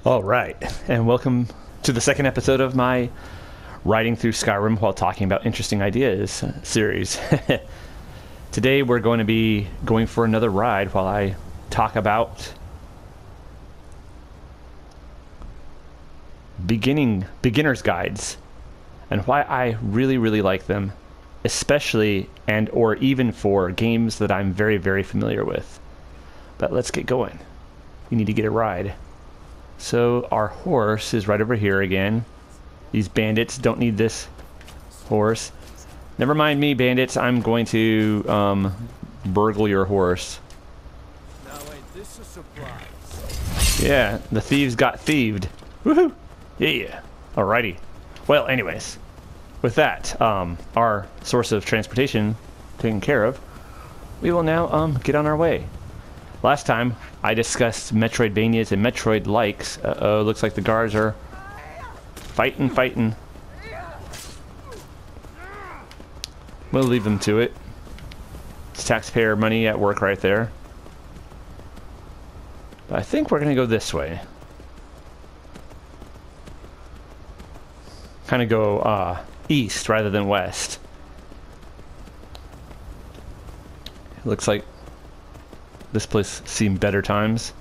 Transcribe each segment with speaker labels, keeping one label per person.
Speaker 1: All right, and welcome to the second episode of my riding through Skyrim while talking about interesting ideas series. Today we're going to be going for another ride while I talk about beginner's guides and why I really like them, especially and or even for games that I'm very familiar with. But let's get going. You need to get a ride. So our horse is right over here again. These bandits don't need this horse. Never mind me, bandits. I'm going to burgle your horse.
Speaker 2: Now ain't this a surprise?
Speaker 1: Yeah, the thieves got thieved. Woohoo! Yeah. Alrighty. Well, anyways, with that, our source of transportation taken care of, we will now get on our way. Last time, I discussed Metroidvanias and Metroid-likes. Uh-oh, looks like the guards are fighting. We'll leave them to it. It's taxpayer money at work right there. But I think we're going to go this way. Kind of go east rather than west. It looks like this place seen better times.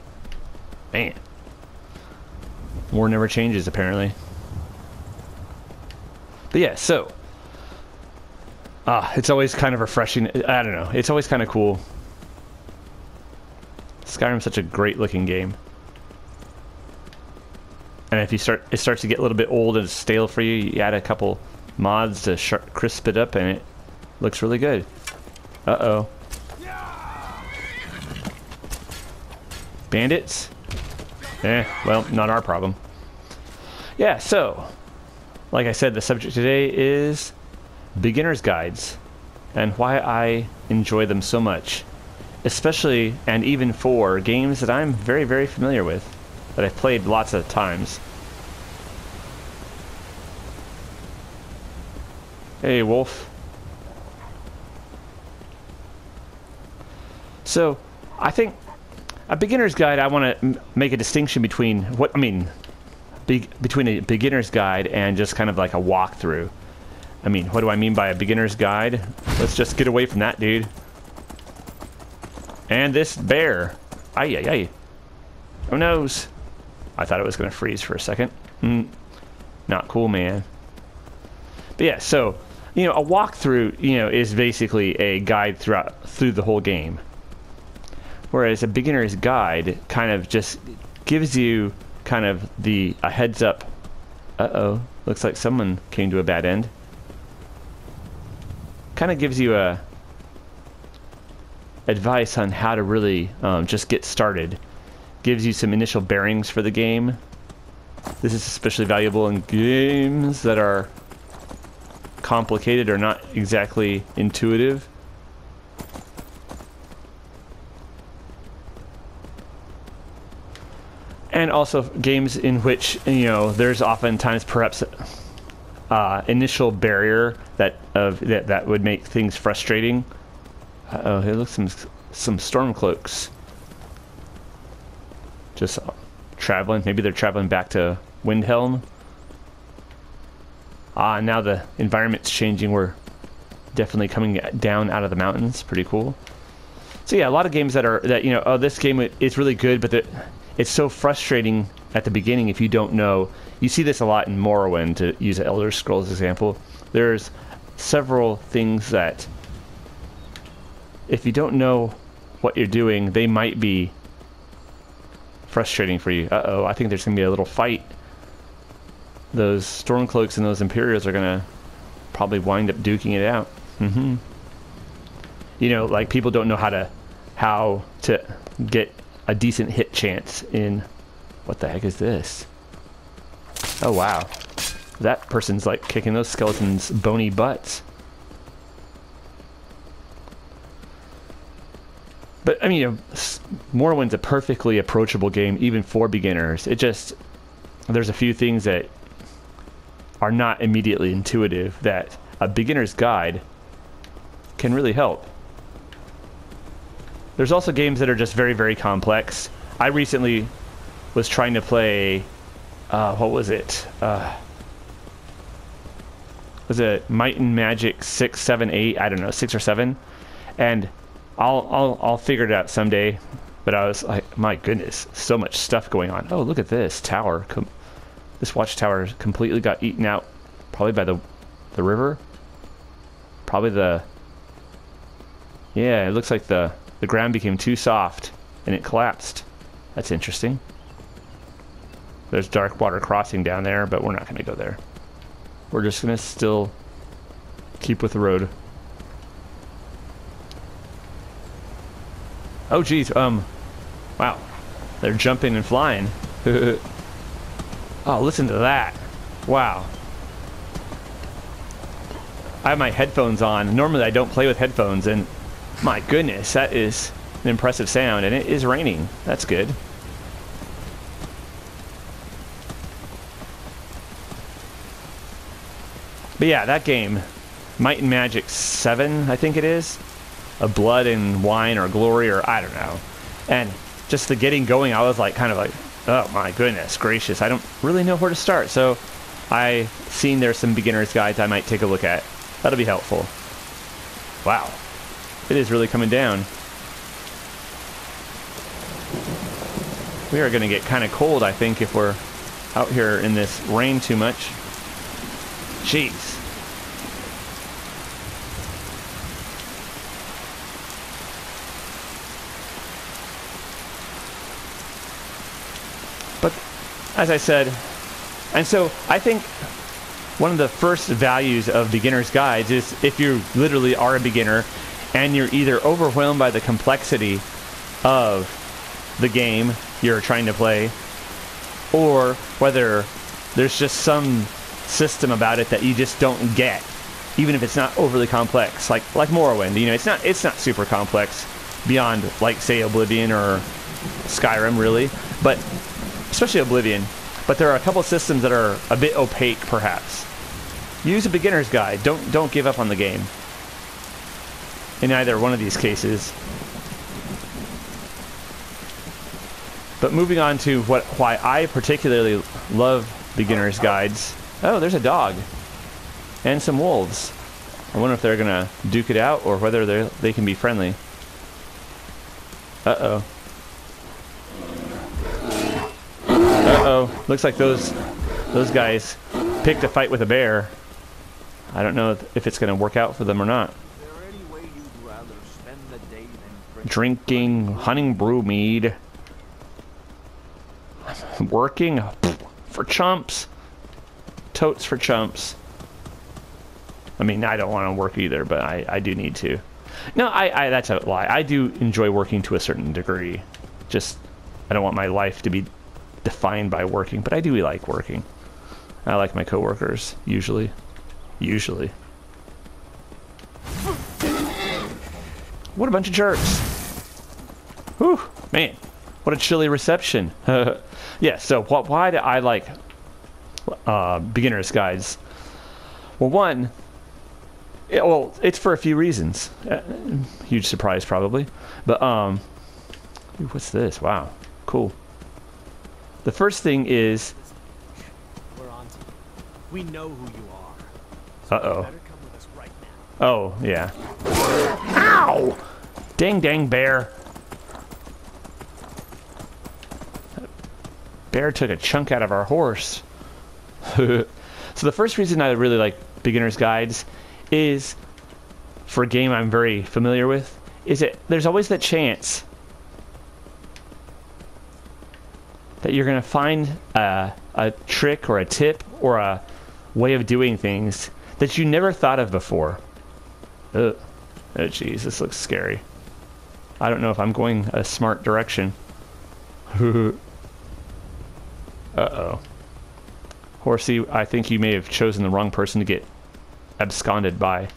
Speaker 1: Man. War never changes, apparently. But yeah, so. It's always kind of refreshing. I don't know. It's always kind of cool. Skyrim's such a great looking game. And if you it starts to get a little bit old and stale for you, you add a couple mods to crisp it up and it looks really good. Uh-oh. Bandits? Well, not our problem. Yeah, so, like I said, the subject today is beginner's guides and why I enjoy them so much. Especially, and even for, games that I'm very familiar with, that I've played lots of times. Hey, wolf. So, I think a beginner's guide, I want to make a distinction between between a beginner's guide and just kind of like a walkthrough. I mean, what do I mean by a beginner's guide? Let's just get away from that, dude. And this bear. Ay. Who knows? I thought it was going to freeze for a second. Not cool, man. But yeah, so, a walkthrough, is basically a guide through the whole game. Whereas a beginner's guide kind of just gives you kind of a heads up. Uh-oh, looks like someone came to a bad end. Kind of gives you advice on how to really just get started. Gives you some initial bearings for the game. This is especially valuable in games that are complicated or not exactly intuitive. And also games in which, there's oftentimes perhaps initial barrier that would make things frustrating. Uh-oh, here looks some storm cloaks. Just traveling. Maybe they're traveling back to Windhelm. Now the environment's changing. We're definitely coming down out of the mountains. Pretty cool. So yeah, a lot of games this game is really good, but it's so frustrating at the beginning if you don't know. You see this a lot in Morrowind, to use an Elder Scrolls example. There's several things that, if you don't know what you're doing, they might be frustrating for you. Uh-oh, I think there's going to be a little fight. Those Stormcloaks and those Imperials are going to probably wind up duking it out. Like people don't know how to get a decent hit chance in... What the heck is this? Oh, wow. That person's like kicking those skeletons' bony butts. But, Morrowind's a perfectly approachable game, even for beginners. There's a few things that are not immediately intuitive that a beginner's guide can really help. There's also games that are just very complex. I recently was trying to play, what was it? Was it Might and Magic 6, 7, 8? I don't know, 6 or 7. And I'll figure it out someday. But I was like, my goodness, so much stuff going on. Oh, look at this tower. This watchtower completely got eaten out, probably by the river. Probably yeah, it looks like the ground became too soft and it collapsed. That's interesting. There's dark water crossing down there, but we're not going to go there. We're just going to still keep with the road. Oh geez, wow, they're jumping and flying. Oh, listen to that. Wow. I have my headphones on. Normally I don't play with headphones, and my goodness, that is an impressive sound, and it is raining. That's good. But yeah, that game, Might and Magic 7, I think it is. Of Blood and Wine or Glory, or I don't know. And just the getting going, I was like, kind of like, oh my goodness gracious, I don't really know where to start. So I seen there's some beginner's guides I might take a look at. That'll be helpful. Wow, it is really coming down. We are going to get kind of cold, I think, if we're out here in this rain too much. Jeez. But as I said, and so I think one of the first values of beginner's guides is if you literally are a beginner and you're either overwhelmed by the complexity of the game you're trying to play, or whether there's just some system about it that you just don't get, even if it's not overly complex, like Morrowind. You know, it's not super complex beyond, like, say, Oblivion or Skyrim, really, but especially Oblivion. But there are a couple systems that are a bit opaque, perhaps. Use a beginner's guide. Don't give up on the game in either one of these cases. But moving on to why I particularly love beginner's guides. Oh, there's a dog and some wolves. I wonder if they're gonna duke it out or whether they can be friendly. Uh-oh. Uh-oh. Looks like those guys picked a fight with a bear. I don't know if it's gonna work out for them or not.
Speaker 2: Is there any way you'd rather spend the day than
Speaker 1: Drinking, hunting brew mead. Working for chumps. Totes for chumps. I mean, I don't want to work either, but I do need to. No, that's a lie. I do enjoy working to a certain degree. Just, I don't want my life to be defined by working, but I do like working. I like my coworkers, usually. Usually. What a bunch of jerks. Whew, man. What a chilly reception. Yeah, so why do I like beginner's guides? Well, one, it's for a few reasons. Huge surprise, probably. But, what's this? Wow, cool. The first thing is...
Speaker 2: we're on to you. We know who you are. So
Speaker 1: Uh-oh.
Speaker 2: you better come with us right now.
Speaker 1: Oh, yeah. Ow! Dang bear. Bear took a chunk out of our horse. So the first reason I really like beginner's guides is, for a game I'm very familiar with, is that there's always that chance that you're going to find a trick or a tip or a way of doing things that you never thought of before. Ugh. Oh geez, this looks scary. I don't know if I'm going a smart direction. Uh-oh. Horsey, I think you may have chosen the wrong person to get absconded by.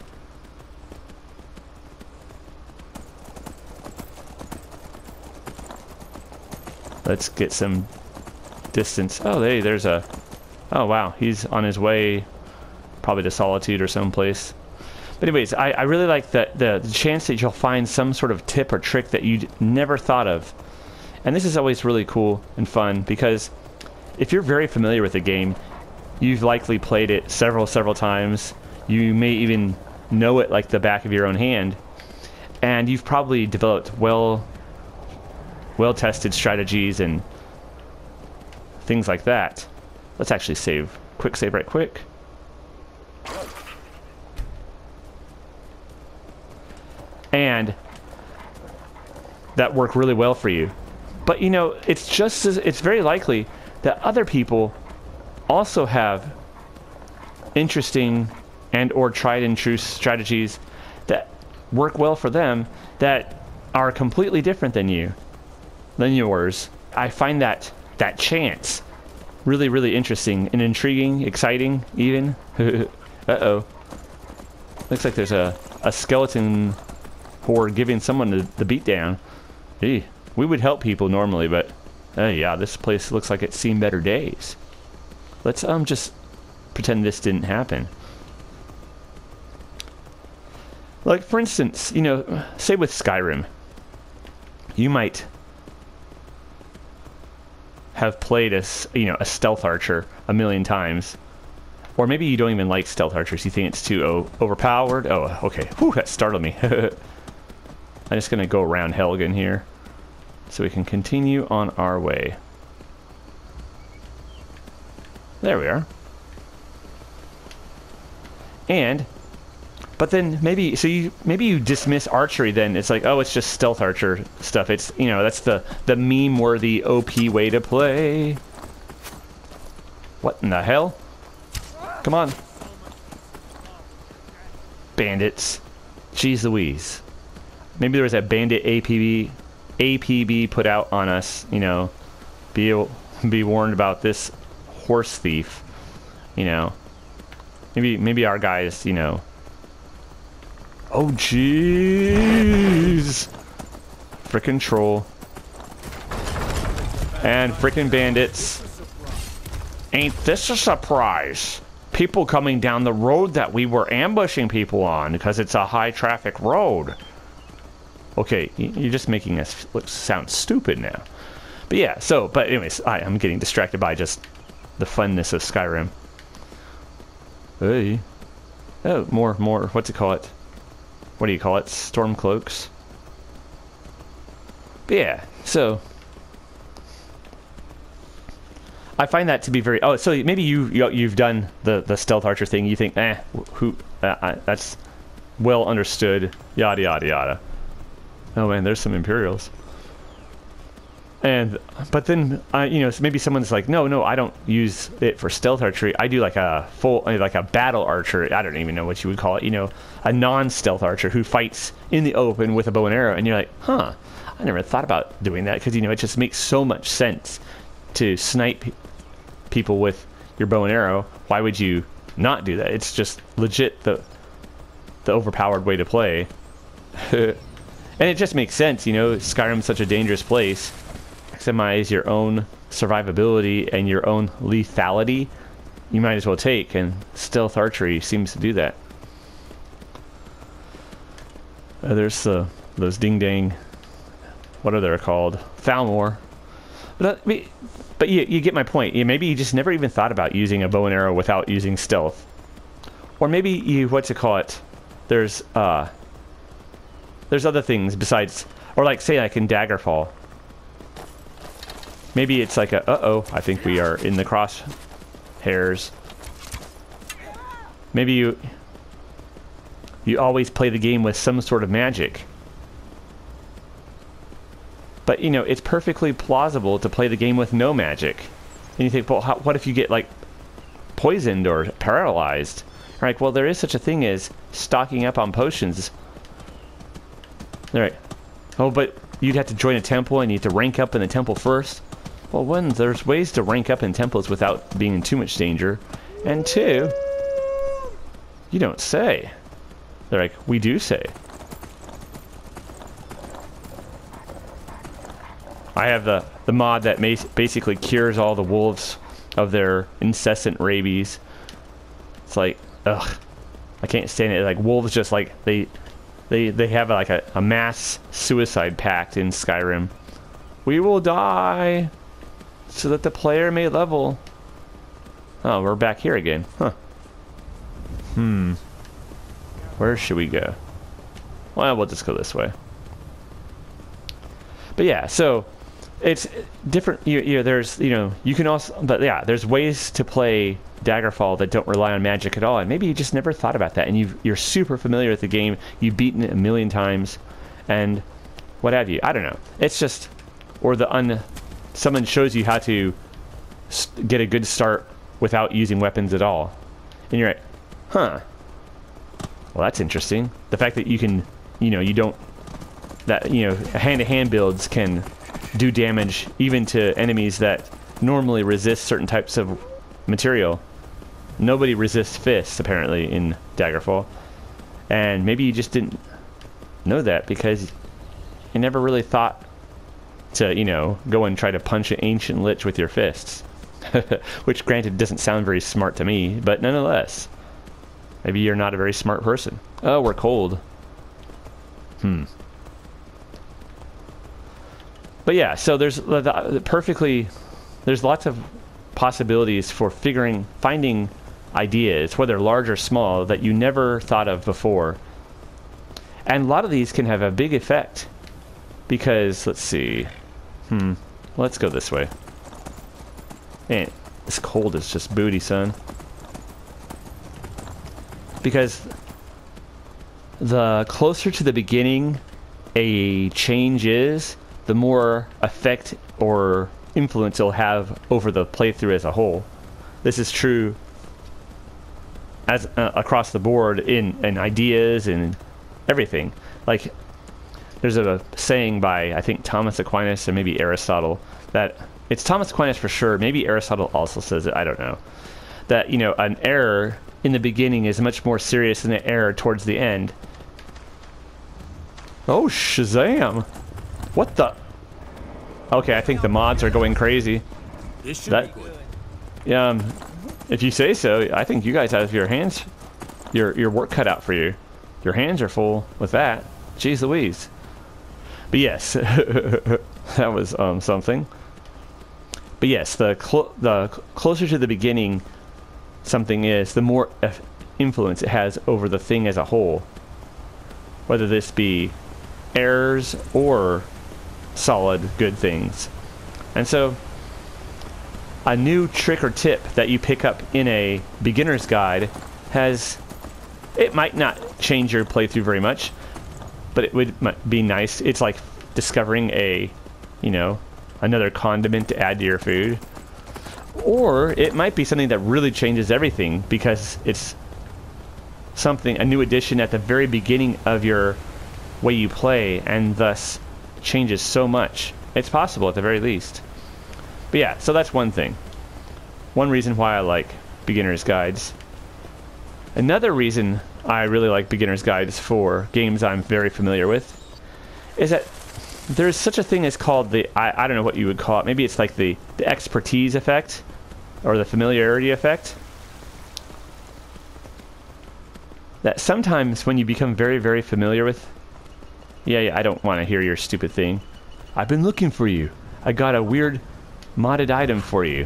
Speaker 1: Let's get some distance. Oh, there's a... Oh, wow. He's on his way probably to Solitude or someplace. But anyways, I really like the chance that you'll find some sort of tip or trick that you'd never thought of. And this is always really cool and fun because if you're very familiar with the game, you've likely played it several times. You may even know it like the back of your own hand. And you've probably developed well-tested strategies and things like that. Let's actually save. Quick save right quick. And that worked really well for you. But you know, it's very likely that other people also have interesting and or tried and true strategies that work well for them that are completely different than yours. I find that chance really interesting and intriguing, exciting even. Uh-oh. Looks like there's a skeleton horde giving someone the beatdown. Hey, we would help people normally, but yeah, this place looks like it's seen better days. Let's just pretend this didn't happen. Like for instance, you know, say with Skyrim, you might have played as, you know, a stealth archer a million times. Or maybe you don't even like stealth archers. You think it's too overpowered. Oh, okay. Whew, that startled me. I'm just going to go around Helgen here so we can continue on our way. There we are. But then maybe you dismiss archery then. It's like, oh, it's just stealth archer stuff. It's, you know, that's the meme-worthy OP way to play. What in the hell? Come on. Bandits. Jeez Louise. Maybe there was a bandit APB put out on us, you know. Be warned about this horse thief, you know. Maybe our guys, you know. Oh jeez. Frickin' troll. And frickin' bandits. Ain't this a surprise? People coming down the road that we were ambushing people on because it's a high traffic road. Okay, you're just making us sound stupid now. But yeah, but anyways, I'm getting distracted by just the funness of Skyrim. Hey. Oh, more, what's it call it? What do you call it? Storm cloaks. But yeah, so I find that to be very. Oh, so maybe you've done the stealth archer thing. You think, that's well understood. Yada yada yada. Oh man, there's some Imperials. But then you know, maybe someone's like, no, I don't use it for stealth archery. I do like a battle archer. I don't even know what you would call it. You know, a non-stealth archer who fights in the open with a bow and arrow. And you're like, huh? I never thought about doing that because you know it just makes so much sense to snipe people with your bow and arrow. Why would you not do that? It's just legit the overpowered way to play. And it just makes sense. You know, Skyrim's such a dangerous place. Maximize your own survivability and your own lethality, you might as well take, and stealth archery seems to do that. There's those ding dang, what are they called? Thalmor. But you get my point. Maybe you just never even thought about using a bow and arrow without using stealth, or maybe you there's other things besides, or like say like in Daggerfall. Maybe it's like uh-oh, I think we are in the crosshairs. Maybe you always play the game with some sort of magic. But, you know, it's perfectly plausible to play the game with no magic. And you think, well, what if you get, like, poisoned or paralyzed? Right, well, there is such a thing as stocking up on potions. All right. Oh, but you'd have to join a temple and you have to rank up in the temple first. Well, one, there's ways to rank up in temples without being in too much danger. And two, you don't say. They're like, we do say. I have the mod that basically cures all the wolves of their incessant rabies. It's like, ugh, I can't stand it. Like wolves just like, they have like a mass suicide pact in Skyrim. We will die so that the player may level. Oh, we're back here again. Huh. Where should we go? Well, we'll just go this way. But yeah, so it's different. There's, you can also, but yeah, there's ways to play Daggerfall that don't rely on magic at all. And maybe you just never thought about that. And you're super familiar with the game. You've beaten it a million times, and what have you. I don't know. It's just, or someone shows you how to get a good start without using weapons at all. And you're like, huh. Well, that's interesting. The fact that you can, hand-to-hand builds can do damage even to enemies that normally resist certain types of material. Nobody resists fists, apparently, in Daggerfall. And maybe you just didn't know that because you never really thought to, go and try to punch an ancient lich with your fists. Which, granted, doesn't sound very smart to me, but nonetheless. Maybe you're not a very smart person. Oh, we're cold. But yeah, so there's lots of possibilities for finding ideas, whether large or small, that you never thought of before. And a lot of these can have a big effect because, let's see. Let's go this way. Man, this cold is just booty, son. Because the closer to the beginning a change is, the more effect or influence it'll have over the playthrough as a whole. This is true as across the board in ideas and everything. Like, there's a saying by, I think, Thomas Aquinas or maybe Aristotle, that it's Thomas Aquinas for sure, maybe Aristotle also says it, I don't know, that, an error in the beginning is much more serious than an error towards the end. Oh, Shazam! What the? Okay, I think the mods are going crazy.
Speaker 2: This should be good.
Speaker 1: Yeah, if you say so. I think you guys have your work cut out for you. Your hands are full with that. Jeez Louise. But yes, that was something. But yes, the closer to the beginning something is, the more influence it has over the thing as a whole. Whether this be errors or solid good things. And so a new trick or tip that you pick up in a beginner's guide it might not change your playthrough very much, but it would be nice. It's like discovering another condiment to add to your food. Or it might be something that really changes everything because it's a new addition at the very beginning of your way you play, and thus changes so much. It's possible at the very least. But yeah, so that's one thing. One reason why I like beginner's guides. Another reason I really like beginner's guides for games I'm very familiar with is that there's such a thing as called I don't know what you would call it. Maybe it's like the expertise effect or the familiarity effect. That sometimes when you become very, very familiar with... Yeah, I don't want to hear your stupid thing. I've been looking for you. I got a weird modded item for you.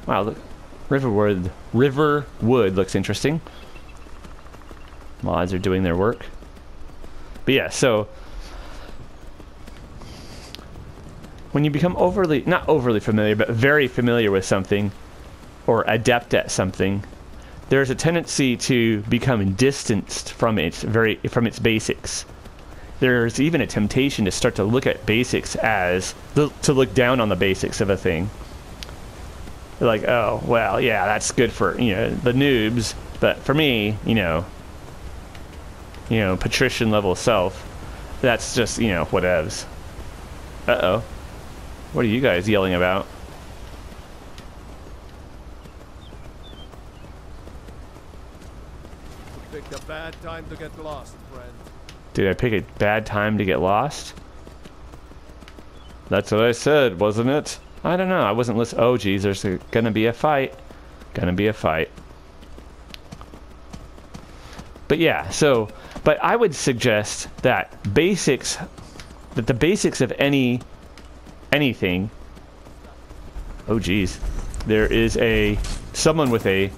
Speaker 1: Wow, look. Riverwood looks interesting. Mods are doing their work. But yeah, so when you become not overly familiar, but very familiar with something, or adept at something, there's a tendency to become distanced from its basics. There's even a temptation to start to look at basics to look down on the basics of a thing. Like, oh, well, yeah, that's good for, the noobs, but for me, patrician level self, that's just, whatevs. Uh-oh. What are you guys yelling about?
Speaker 2: You picked a bad time to get lost, friend.
Speaker 1: Did I pick a bad time to get lost? That's what I said, wasn't it? I don't know. I wasn't listening. Oh, geez, there's gonna be a fight. Gonna be a fight. But yeah, but I would suggest that the basics of any anything. Oh geez, there is someone with a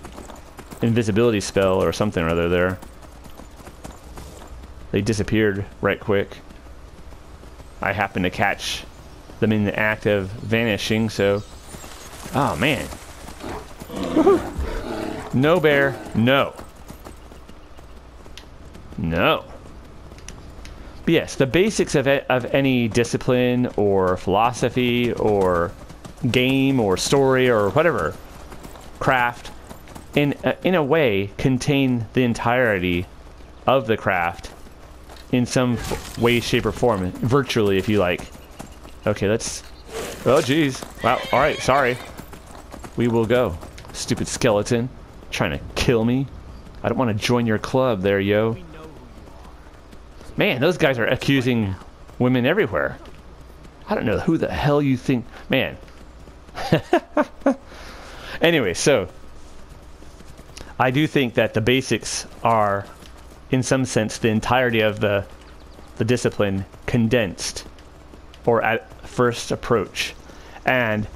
Speaker 1: invisibility spell or something or other there. They disappeared right quick. I happened to catch them in the act of vanishing, so... Oh, man. No, bear. No. No. But yes, the basics of any discipline or philosophy or game or story or whatever craft, in a way, contain the entirety of the craft in some way, shape, or form. Virtually, if you like. Okay, let's... Oh, jeez. Wow, alright, sorry. We will go. Stupid skeleton. Trying to kill me. I don't want to join your club there, yo. Man, those guys are accusing women everywhere. I don't know who the hell you think... Man. Anyway, so... I do think that the basics are, in some sense, the entirety of the discipline condensed. Or at first approach. And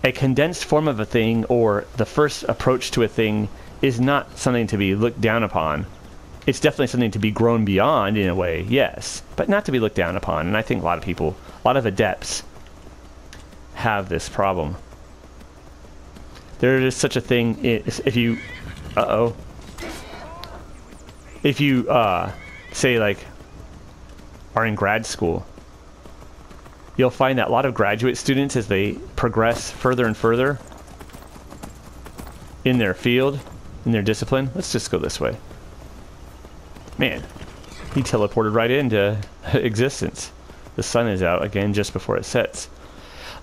Speaker 1: a condensed form of a thing, or the first approach to a thing, is not something to be looked down upon. It's definitely something to be grown beyond in a way, yes, but not to be looked down upon. And I think a lot of people, a lot of adepts, have this problem. There is such a thing if you, if you say like are in grad school, you'll find that a lot of graduate students, as they progress further and further in their field, in their discipline. Let's just go this way. Man, he teleported right into existence. The sun is out again just before it sets.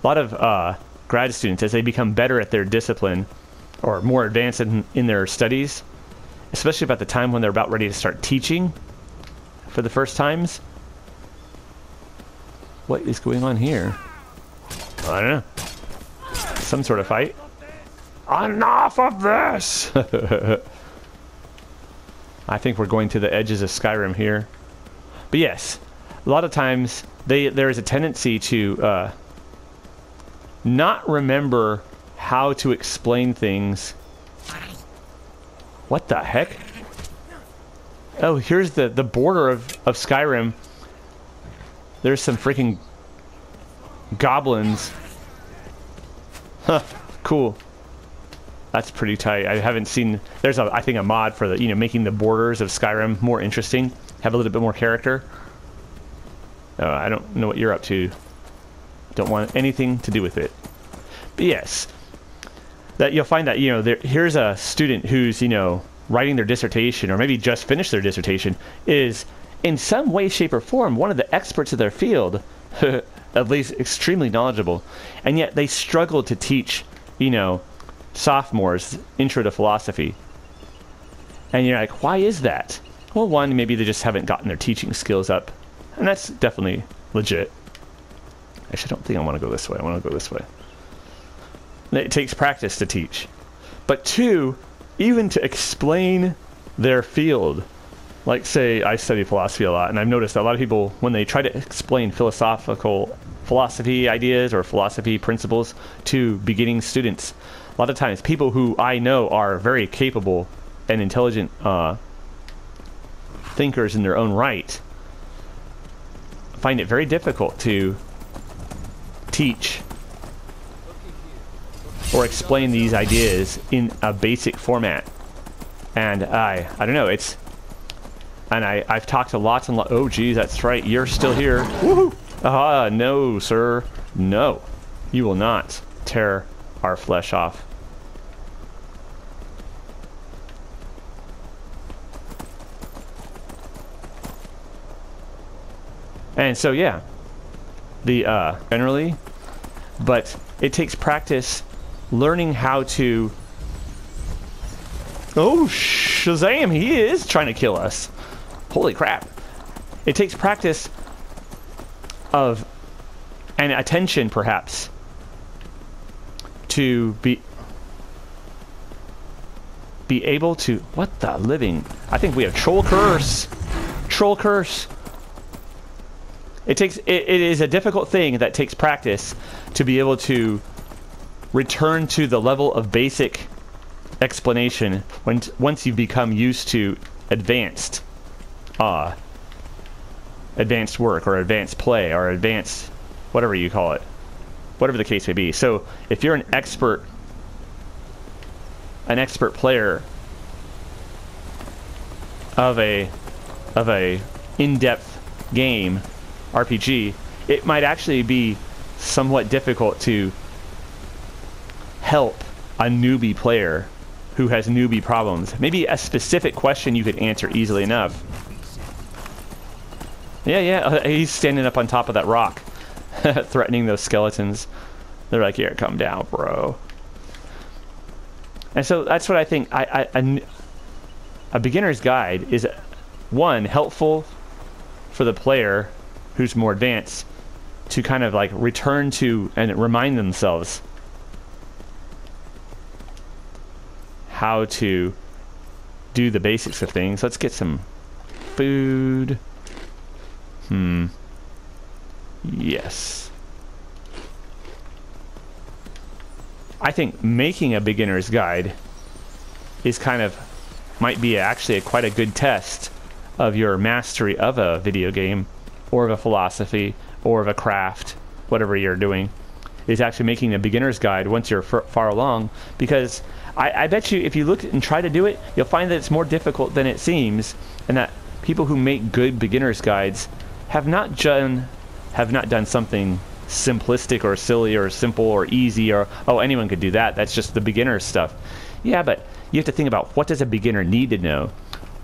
Speaker 1: A lot of grad students, as they become better at their discipline or more advanced in their studies, especially about the time when they're about ready to start teaching for the first times. What is going on here? I don't know. Some sort of fight. Enough of this! I think we're going to the edges of Skyrim here. But yes, a lot of times there is a tendency to not remember how to explain things. What the heck? Oh, here's the border of Skyrim. There's some freaking goblins. Huh, cool. That's pretty tight. I haven't seen... There's, I think, a mod for the, making the borders of Skyrim more interesting. Have a little bit more character. I don't know what you're up to. Don't want anything to do with it. But yes. That you'll find that, here's a student who's, writing their dissertation, or maybe just finished their dissertation, is... in some way, shape, or form, one of the experts of their field, at least extremely knowledgeable, and yet they struggle to teach, sophomores intro to philosophy. And you're like, why is that? Well, one, maybe they just haven't gotten their teaching skills up, and that's definitely legit. Actually, I don't think I want to go this way. I want to go this way. It takes practice to teach. But two, even to explain their field. Like, say, I study philosophy a lot, and I've noticed that a lot of people, when they try to explain philosophy ideas or philosophy principles to beginning students, a lot of times people who I know are very capable and intelligent thinkers in their own right find it very difficult to teach or explain these ideas in a basic format. And I don't know, it's... And I've talked to lots and lots... Oh, geez, that's right. You're still here. Woohoo! Ah, no, sir. No. You will not tear our flesh off. And so, yeah. Generally. But it takes practice learning how to... Oh, Shazam! He is trying to kill us. Holy crap. It takes practice of, and attention perhaps, to be able to... What the living... I think we have troll curse. Troll curse. it is a difficult thing that takes practice to be able to return to the level of basic explanation once you become used to advanced work or advanced play or advanced whatever you call it, whatever the case may be. So if you're an expert player of a in-depth game RPG, it might actually be somewhat difficult to help a newbie player who has newbie problems. Maybe a specific question you could answer easily enough. Yeah, he's standing up on top of that rock, threatening those skeletons. They're like, here, come down, bro. And so that's what I think. A beginner's guide is, one, helpful for the player who's more advanced to kind of like return to and remind themselves how to do the basics of things. Let's get some food. Yes. I think making a beginner's guide is might be actually quite a good test of your mastery of a video game or of a philosophy or of a craft, whatever you're doing, is actually making a beginner's guide once you're far along, because I bet you if you look and try to do it, you'll find that it's more difficult than it seems, and that people who make good beginner's guides have not done something simplistic or silly or simple or easy or, oh, anyone could do that. That's just the beginner stuff. Yeah, but you have to think about, what does a beginner need to know?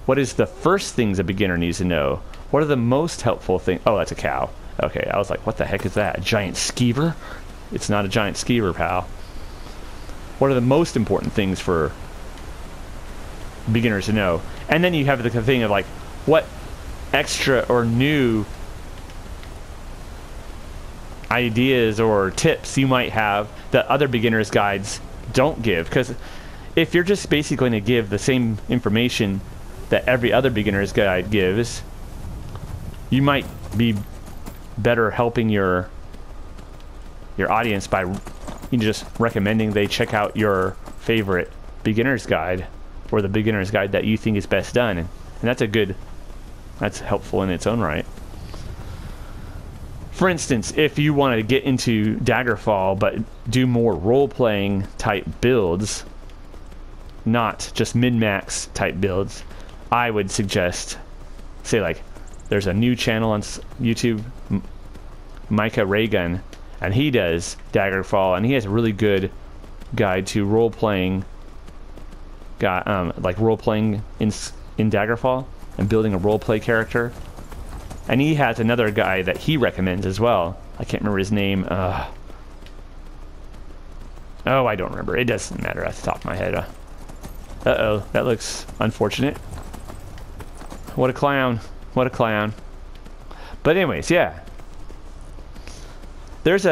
Speaker 1: What is the first things a beginner needs to know? What are the most helpful things? Oh, that's a cow. Okay, I was like, what the heck is that? A giant skeever? It's not a giant skeever, pal. What are the most important things for beginners to know? And then you have the thing of like, what extra or new ideas or tips you might have that other beginners guides don't give. Because if you're just basically going to give the same information that every other beginner's guide gives, you might be better helping your audience by just recommending they check out your favorite beginner's guide or the beginner's guide that you think is best done. And that's helpful in its own right. For instance, if you want to get into Daggerfall but do more role-playing type builds, not just min-max type builds, I would suggest, say like, there's a new channel on YouTube, Micah Raygun, and he does Daggerfall, and he has a really good guide to role-playing, like role-playing in Daggerfall and building a role-play character. And he has another guy that he recommends as well. I can't remember his name. Oh, I don't remember. It doesn't matter at the top of my head. Uh-oh, that looks unfortunate. What a clown. What a clown. But anyways, yeah. There's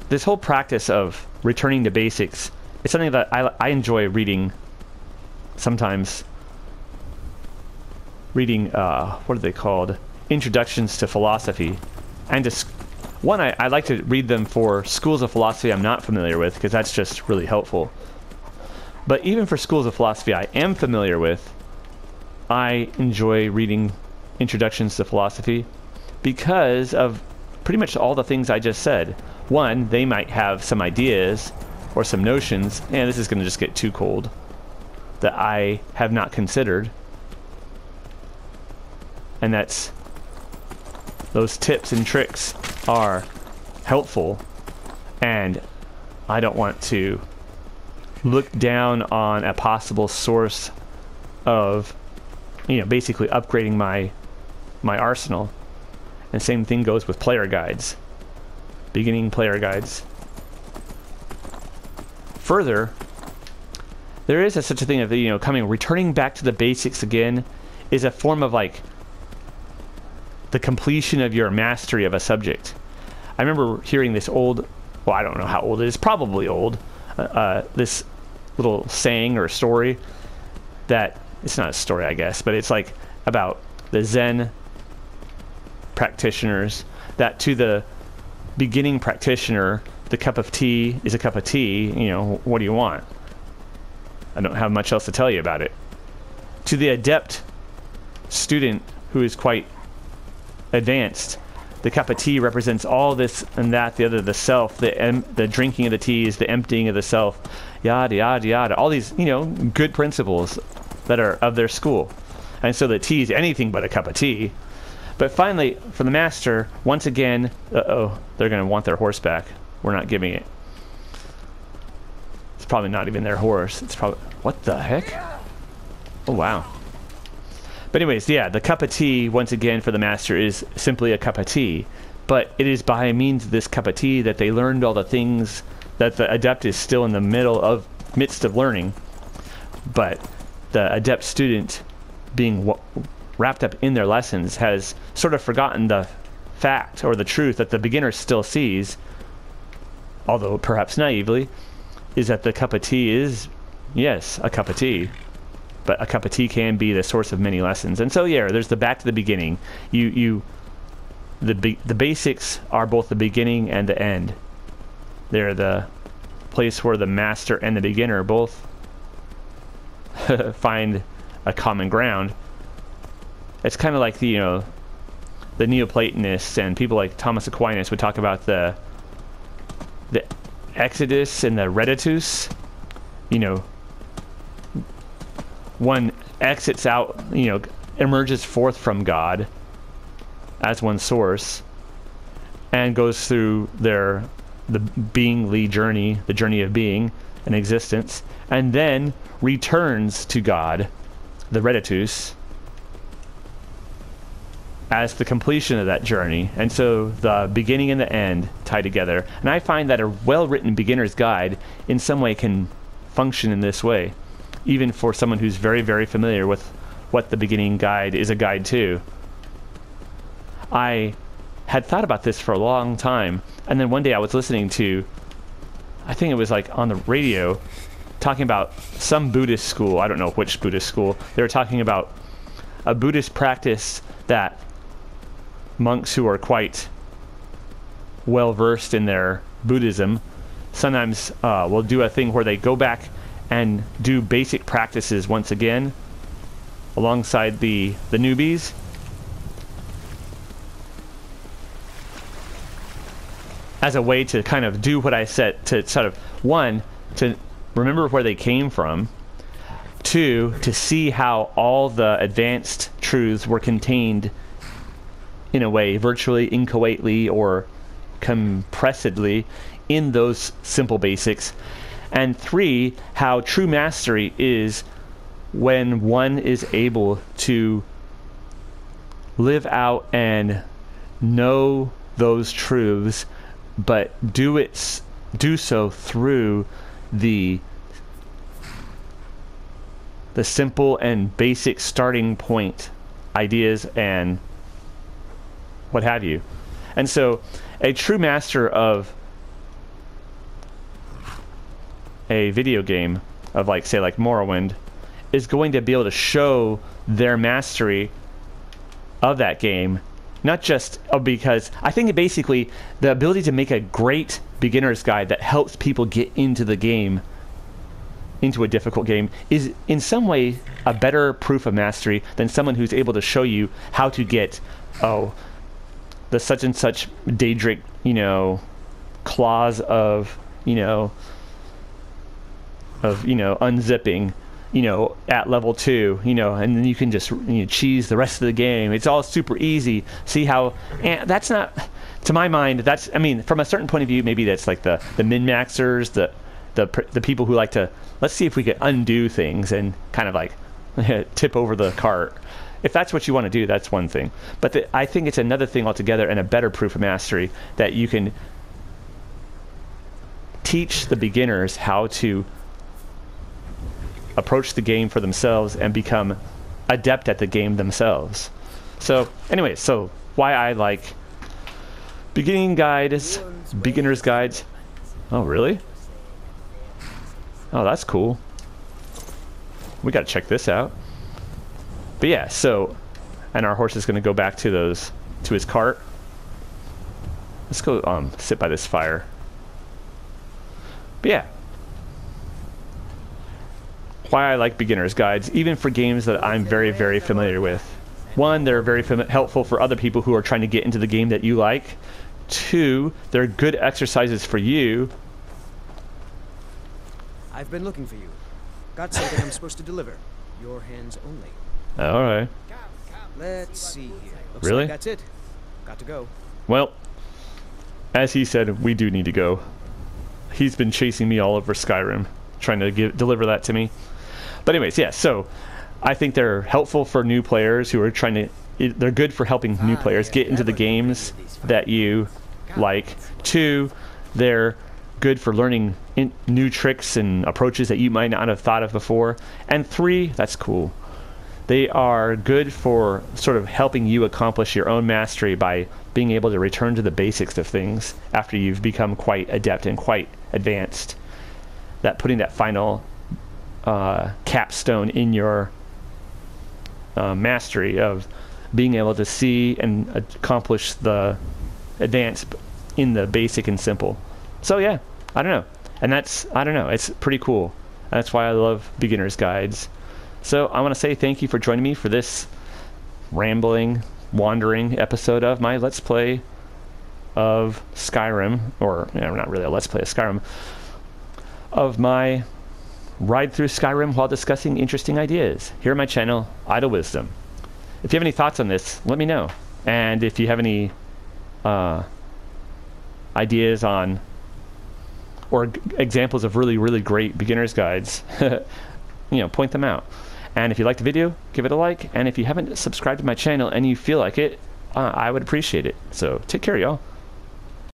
Speaker 1: this whole practice of returning to basics. It's something that I enjoy reading sometimes. Reading, what are they called? Introductions to philosophy. And I like to read them for schools of philosophy I'm not familiar with, because that's just really helpful. But even for schools of philosophy I am familiar with, I enjoy reading introductions to philosophy because of pretty much all the things I just said. One, they might have some ideas or some notions, and this is going to just get too cold, that I have not considered. And those tips and tricks are helpful, and I don't want to look down on a possible source of, basically upgrading my arsenal. And same thing goes with player guides, beginning player guides. Further, there is such a thing of returning back to the basics again is a form of like the completion of your mastery of a subject. I remember hearing this old, well, I don't know how old it is, probably old, this little saying or story that, it's not a story I guess, but it's like about the Zen practitioners that to the beginning practitioner, the cup of tea is a cup of tea. You know, what do you want? I don't have much else to tell you about it. To the adept student who is quite advanced, the cup of tea represents all this and that, the other, the self, the drinking of the tea is the emptying of the self, yada, yada, yada. All these, you know, good principles that are of their school. And so the tea is anything but a cup of tea. But finally, for the master, once again, they're going to want their horse back. We're not giving it. It's probably not even their horse. It's probably... What the heck? Oh, wow. But anyways, yeah, the cup of tea, once again, for the master is simply a cup of tea. But it is by means of this cup of tea that they learned all the things that the adept is still in the midst of learning. But the adept student, being wrapped up in their lessons, has sort of forgotten the fact or the truth that the beginner still sees, although perhaps naively, is that the cup of tea is, yes, a cup of tea. But a cup of tea can be the source of many lessons. And so, yeah, there's the back to the beginning. The basics are both the beginning and the end. They're the place where the master and the beginner both find a common ground. It's kind of like the, you know, the Neoplatonists and people like Thomas Aquinas would talk about the Exodus and the Reditus. You know, one exits out, you know, emerges forth from God as one source and goes through the beingly journey, the journey of being and existence, and then returns to God, the Reditus, as the completion of that journey. And so the beginning and the end tie together. And I find that a well-written beginner's guide in some way can function in this way, even for someone who's very, very familiar with what the beginning guide is a guide to. I had thought about this for a long time, and then one day I was listening to, I think it was like on the radio, talking about some Buddhist school. I don't know which Buddhist school. They were talking about a Buddhist practice that monks who are quite well versed in their Buddhism sometimes will do a thing where they go back and do basic practices once again alongside the newbies, as a way to kind of do what I said, to sort of, one, to remember where they came from, two, to see how all the advanced truths were contained in a way, virtually, inchoately, or compressedly in those simple basics. And three, how true mastery is when one is able to live out and know those truths, but do so through the simple and basic starting point ideas and what have you. And so a true master of a video game of, like, say, like Morrowind, is going to be able to show their mastery of that game, not just because I think basically the ability to make a great beginner's guide that helps people get into the game, into a difficult game, is in some way a better proof of mastery than someone who's able to show you how to get, the such and such Daedric, you know, clause of, unzipping, at level 2, and then you can just cheese the rest of the game. It's all super easy. See how, and that's not, to my mind, that's, I mean, from a certain point of view, maybe that's like the min-maxers, the people who like to, let's see if we can undo things and kind of like tip over the cart. If that's what you want to do, that's one thing. But I think it's another thing altogether, and a better proof of mastery, that you can teach the beginners how to approach the game for themselves and become adept at the game themselves. So anyway, so why I like beginning guides, beginner's guides. Oh, really? Oh, that's cool. We got to check this out. But yeah, so, and our horse is going to go back to his cart. Let's go sit by this fire. But yeah. Why I like beginner's guides, even for games that I'm very, very familiar with. One, they're very helpful for other people who are trying to get into the game that you like. Two, they're good exercises for you.
Speaker 3: I've been looking for you. Got something I'm supposed to deliver. Your hands only.
Speaker 1: Alright.
Speaker 3: Let's see here. Looks
Speaker 1: Really?
Speaker 3: like that's it. Got to go.
Speaker 1: Well, as he said, we do need to go. He's been chasing me all over Skyrim, trying to deliver that to me. But anyways, yeah, so I think they're helpful for new players who are trying to... They're good for helping new players get into the games that you like. Two, they're good for learning new tricks and approaches that you might not have thought of before. And three, that's cool. They are good for sort of helping you accomplish your own mastery by being able to return to the basics of things after you've become quite adept and quite advanced. That putting that final capstone in your mastery of being able to see and accomplish the advance in the basic and simple. So yeah, I don't know. And that's, I don't know, it's pretty cool. That's why I love beginner's guides. So I want to say thank you for joining me for this rambling, wandering episode of my Let's Play of Skyrim, or not really a Let's Play of Skyrim, of my ride through Skyrim while discussing interesting ideas here on my channel, Idle Wisdom. If you have any thoughts on this, let me know. And if you have any ideas on, or examples of really, really great beginner's guides, point them out. And if you liked the video, give it a like. And if you haven't subscribed to my channel and you feel like it, I would appreciate it. So take care, y'all.